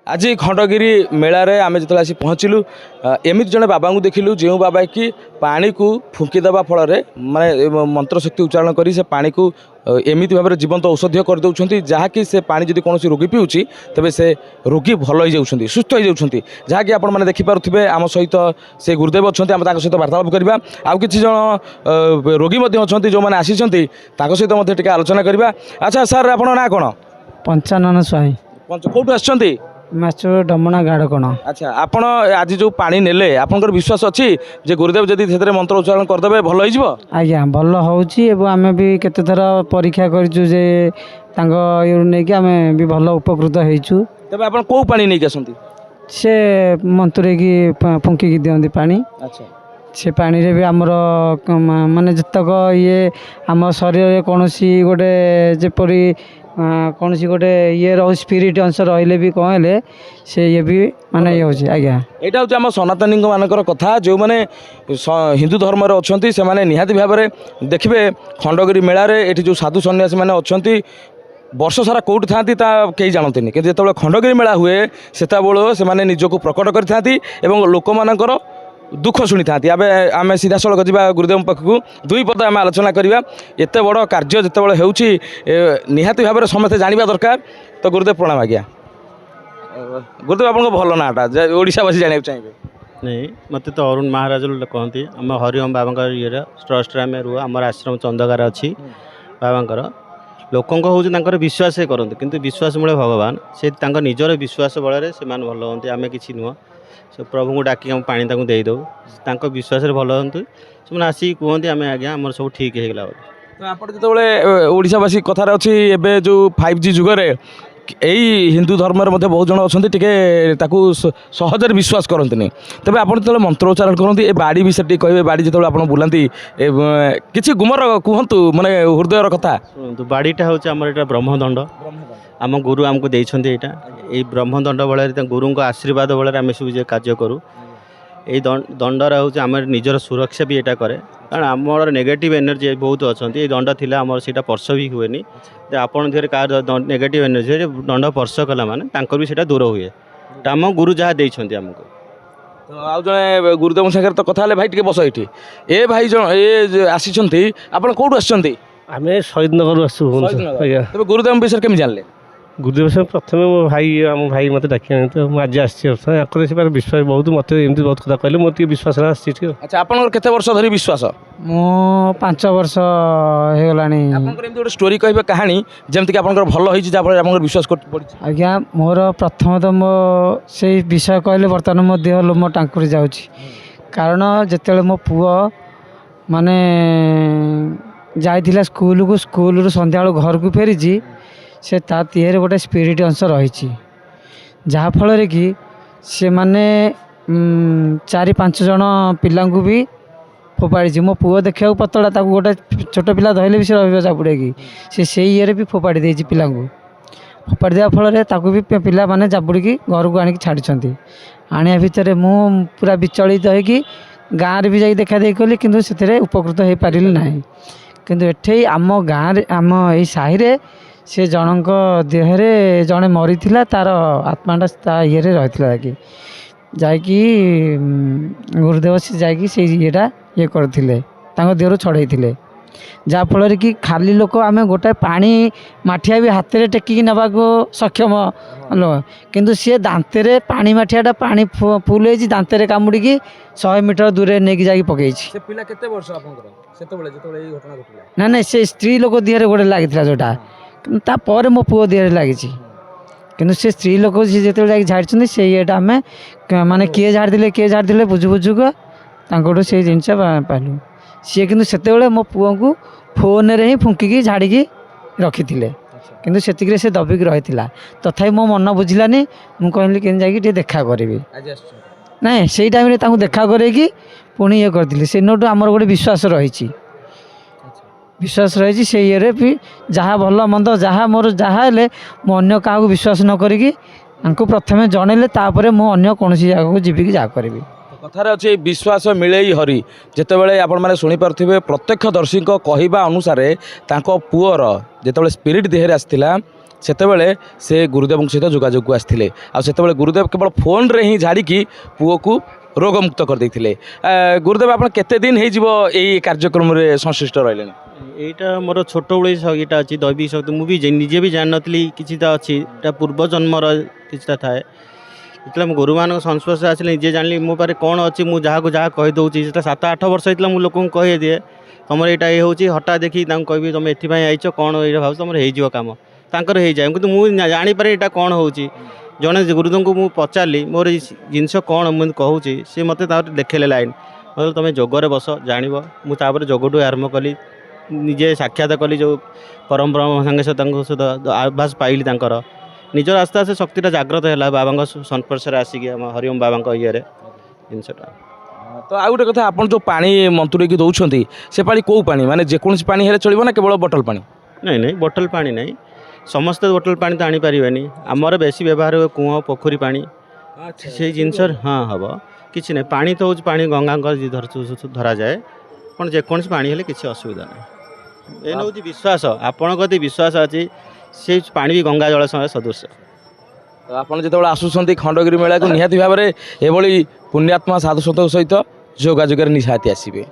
आज खंडगिरी मेलारे आम जो आसी पहुँचलु एमती जड़े बाबा को देखिलु जो बाबा कि पानी को फुंकीदेवा फल माने मंत्र शक्ति उच्चारण कर से पानी को एमती भाव में जीवंत औषधीय कर दौरान जहाँकि से पानी जब कौन रोगी पीऊँच तेज से रोगी भल हो जाती सुस्थ हो जाती जहाँकि आप देखिपे आम सहित से गुरुदेव अच्छा आम सहित वार्तालाप करवा आउ कि रोगी अच्छा जो मैंने आसी सहित आलोचना करवा। अच्छा सर आप ना कौन पंचानन स्वाई कौटू आसछंती माच डमणा गाड़ कण। अच्छा आपण आज जो पानी नेले आपनकर विश्वास अच्छी जे गुरुदेव जदि से मंत्र उच्चारण करदे भल हो आज्ञा भल होची एवं आमे भी केते थर परीक्षा करजु जे तांग इरु नै कि आमे भी भल उपकृत हेचु। तबे आपण को पानी नै कसंती से मंत्रे की फुंकी की दियंती पानी। अच्छा से पानी रे भी हमर माने जतक ये हम शरीर रे कोनोसी गोटे जेपरी कौन सी गोटे ये रहो स्पिरिट अंश रहिले भी कहले से ये भी माने ये होची। आज्ञा एटा होची हम सनातनी मानकर कथा जो माने हिंदू धर्म रे अछंती से माने निहाती भाव रे देखिबे खंडगिरी मेला रे एठी जो साधु सन्यासी माने अछंती वर्ष सारा कौट था कहीं जानते कि जो खंडगिरी मेला हुए सेता बेल से माने निजको प्रकट करथांती एवं लोक मानकर दुख शुणी था। आम सीधा सड़क जा गुरुदेव पाखक दुई पद आम आलोचना करवा एत बड़ कार्य जिते होची निहाती भाव में समस्ते जानवा दरकार। तो गुरुदेव प्रणाम आज्ञा। गुरुदेव आप भल नाटा ओडावासी जाना चाहिए नहीं मत तो अरुण महाराज कहती आम हरिओम बाबा ये ट्रस्ट आम रुह आम आश्रम चंदगार अच्छी बाबा लोक हूँ विश्वास करते किंतु विश्वास मूल भगवान से निजर विश्वास बल से भल हमें आम कि नुह से प्रभु को डाक पानी देदे विश्वास भल हूँ से आसिक कहते आम आज्ञा आम सब ठीक होगा। तो आप जो ओडावासी कथार अच्छी एवं जो 5G जुगरे यही हिंदू धर्म में बहुत जन अच्छा टी सहजरे विश्वास करते तेज आप जो मंत्रोच्चारण करते ए बाड़ी विषय कहे बाड़ी जो आप बुलाती किसी गुमर कहतु माने हृदयर कथा तो बाड़ीटा हूँ आम यहाँ ब्रह्मदंड आम गुरु आमको देते यहाँ ये ब्रह्मदंड बल गुरु आशीर्वाद बल आम सब कार्य करूँ ये दंडर हूँ आम निजर सुरक्षा भी यहाँ कै कारण आमर नेगेटिव एनर्जी बहुत अच्छा ये दंड थी आम से पर्श भी हुए आपन थे क्या नेगेटिव एनर्जी दंड पर्श कला माने भी से दूर हुए आम गुरु जहाँ देते आमको। तो आउ जड़े गुरुदेव सागर तो कथा भाई टे बस ये ए भाई ये आसी आप कौटू आसछंती आम शहीद नगर आसू। तेज गुरुदेव विषय केमी जानले गुरुदेव से प्रथम मो भाई आम भाई मत डाक तो मुझे आसी विश्वास बहुत मत एमती बहुत कथा कहले मोर विश्वास आसी। अच्छा आपन केते वर्ष धरी विश्वास मो 5 वर्ष हे गलानी आपन एमती गोटे स्टोरी कहबे कहानी जेमति कि आपन भल होई जा फल आपन विश्वास कर पड़ी। आज्ञा मोर प्रथम तो मो से विषय कहले बर्तमान मो देह लोम टांकुरी जाउची कारण जेतेले मो पुओ माने जाइथिला स्कूल को स्कूल संध्या घर को फेरी से ता तीर गोटे स्पिरिट अंश रही जहाँफल कि से माने 4-5 जन पिला भी फोपाड़ी मो पुओ देखा पतला ताक गोटे छोट पिला धरले भी से रहा चापुड़े कि से ये भी फोपाड़ी देती पिला फोपाड़ी देवा फल भी पिला माने चापुड़ी घर को आनिक छाड़ी आने भितर मु पूरा विचलित होगी गाँव भी जाकि देखा देख कली कि से उपकृत हो पारिली ना किंतु एठे आम गाँव आम यही साहि से जनक देहरे जड़े मरी तार आत्माटा ये रही कि जाकि गुरुदेव से जाकि से येटा ये करथिले देहरु छड़े जहाँफल कि खाली लोक आम गोटाए पानी माठिया भी हाथ में टेकिक नवा को सक्षम लोक किंतु सी दांते पानी माठियाटा पानी फुल हो दांते कामुड़ी 100 मीटर दूर नहीं जाकि पकई ना ना से स्त्री लोक देहरे गोटे लगी जोटा तापर मो पुओ देहरे लगी कि से स्त्री लोक जो झाड़ी से येटा आम माने किए झाड़ी बुझु बुझुक से जिनस पालु सी कि से मो पुओ को फोन रे ही फुंकिकी झाड़ी रखी किंतु से से दबिक रही तथापि मो मन बुझलानी मु कहली कि जाकि देखा करी ना से टाइम रे देखा करेगी पुणी ये करती से नोट आमर गोटे विश्वास रही से ये भी जहाँ भल मंद जहाँ मोर जहाँ मु अन्य क्या विश्वास न करी प्रथम जनइले तापर मुझे कौन जगह को जीविक जहाँ करी कथार अच्छे विश्वास मिले हरि जितेबाला आपण मैंने शुणिपे प्रत्यक्षदर्शी कहवा अनुसार पुअर जिते स्पिरिट देहरे आसाला ସେତେବେଳେ ସେ ଗୁରୁଦେବଙ୍କ ସହିତ ଯୋଗାଯୋଗକୁ ଆସିଥିଲେ ଆଉ ସେତେବେଳେ ଗୁରୁଦେବ କେବଳ ଫୋନ୍ରେ ହିଁ ଝାଡ଼ିକି ପୁଅକୁ ରୋଗମୁକ୍ତ କରିଦେଇଥିଲେ। ଗୁରୁଦେବ ଆପଣ କେତେ ଦିନ ହେଇଯିବ ଏଇ କାର୍ଯ୍ୟକ୍ରମରେ ସଂଶ୍ଳିଷ୍ଟ ରହିଲେଣି? ଏଇଟା ମୋର ଛୋଟବେଳେ ଇଏଟା ଅଛି ଦୈବିକ ଶକ୍ତି। ମୁଁ ବି ନିଜେ ବି ଜାଣିନଥିଲି କିଛିଟା ଅଛି, ଏଇଟା ପୂର୍ବ ଜନ୍ମର କିଛିଟା ଥାଏ। ଯେତେବେଳେ ମୁଁ ଗୁରୁମାନଙ୍କ ସଂସ୍ପର୍ଶରେ ଆସିଲେ ନିଜେ ଜାଣିଲି ମୋ ପାଖରେ କ'ଣ ଅଛି। ମୁଁ ଯାହାକୁ ଯାହା କହିଦେଉଛି, ସେଟା 7-8 ବର୍ଷ ହେଇଥିଲା ମୁଁ ଲୋକଙ୍କୁ କହିଦିଏ ତୁମର ଏଇଟା ଇଏ ହେଉଛି। ହଠାତ୍ ଦେଖି ତାଙ୍କୁ କହିବି ତୁମେ ଏଥିପାଇଁ ଆଇଛ, କ'ଣ ଏଇଟା ଭାବୁଛ, ତୁମର ହେଇଯିବ କାମ। ତାଙ୍କର ହେଇଯାଏ, କିନ୍ତୁ ମୁଁ ଜାଣିପାରେ ଏଇଟା କ'ଣ ହେଉଛି। ଜଣେ ଗୁରୁଦେବଙ୍କୁ ମୁଁ ପଚାରିଲି ମୋର ଏଇ ଜିନିଷ କ'ଣ ମୁଁ କହୁଛି, ସେ ମୋତେ ତାପରେ ଦେଖେଇଲେ ଲାଇନ୍। କହିଲେ ତୁମେ ଯୋଗରେ ବସ ଜାଣିବ। ମୁଁ ତାପରେ ଯୋଗଠୁ ଆରମ୍ଭ କଲି, ନିଜେ ସାକ୍ଷାତ କଲି ଯେଉଁ ପରମ ବ୍ରହ୍ମ ସାଙ୍ଗେ ତାଙ୍କ ସହିତ ଆଭାସ ପାଇଲି ତାଙ୍କର। ନିଜର ଆସ୍ତେ ଆସ୍ତେ ଶକ୍ତିଟା ଜାଗ୍ରତ ହେଲା ବାବାଙ୍କ ସଂସ୍ପର୍ଶରେ ଆସିକି, ଆମ ହରିଓମ ବାବାଙ୍କ ଇଏରେ ଜିନିଷଟା। ତ ଆଉ ଗୋଟେ କଥା, ଆପଣ ଯେଉଁ ପାଣି ମନ୍ତୁରେଇକି ଦେଉଛନ୍ତି ସେ ପାଣି କେଉଁ ପାଣି, ମାନେ ଯେକୌଣସି ପାଣି ହେଲେ ଚଳିବ ନା କେବଳ ବୋଟଲ ପାଣି? ନାଇଁ ବୋଟଲ ପାଣି ନାହିଁ, ସମସ୍ତେ ବୋଟଲ ପାଣି ତ ଆଣିପାରିବେନି। ଆମର ବେଶୀ ବ୍ୟବହାର ହୁଏ କୂଅ ପୋଖରୀ ପାଣି, ସେଇ ଜିନିଷରେ ହଁ ହେବ କିଛି ନାହିଁ। ପାଣି ତ ହେଉଛି ପାଣି ଗଙ୍ଗାଙ୍କ ଧରାଯାଏ, କ'ଣ ଯେକୌଣସି ପାଣି ହେଲେ କିଛି ଅସୁବିଧା ନାହିଁ। ଏ ହେଉଛି ବିଶ୍ୱାସ, ଆପଣଙ୍କ ଯଦି ବିଶ୍ୱାସ ଅଛି ସେ ପାଣି ବି ଗଙ୍ଗା ଜଳ ସହ ସଦୃଶ। ତ ଆପଣ ଯେତେବେଳେ ଆସୁଛନ୍ତି ଖଣ୍ଡଗିରି ମେଳାକୁ ନିହାତି ଭାବରେ ଏଭଳି ପୁଣ୍ୟାତ୍ମା ସାଧୁସନ୍ତଙ୍କ ସହିତ ଯୋଗାଯୋଗରେ ନିହାତି ଆସିବେ।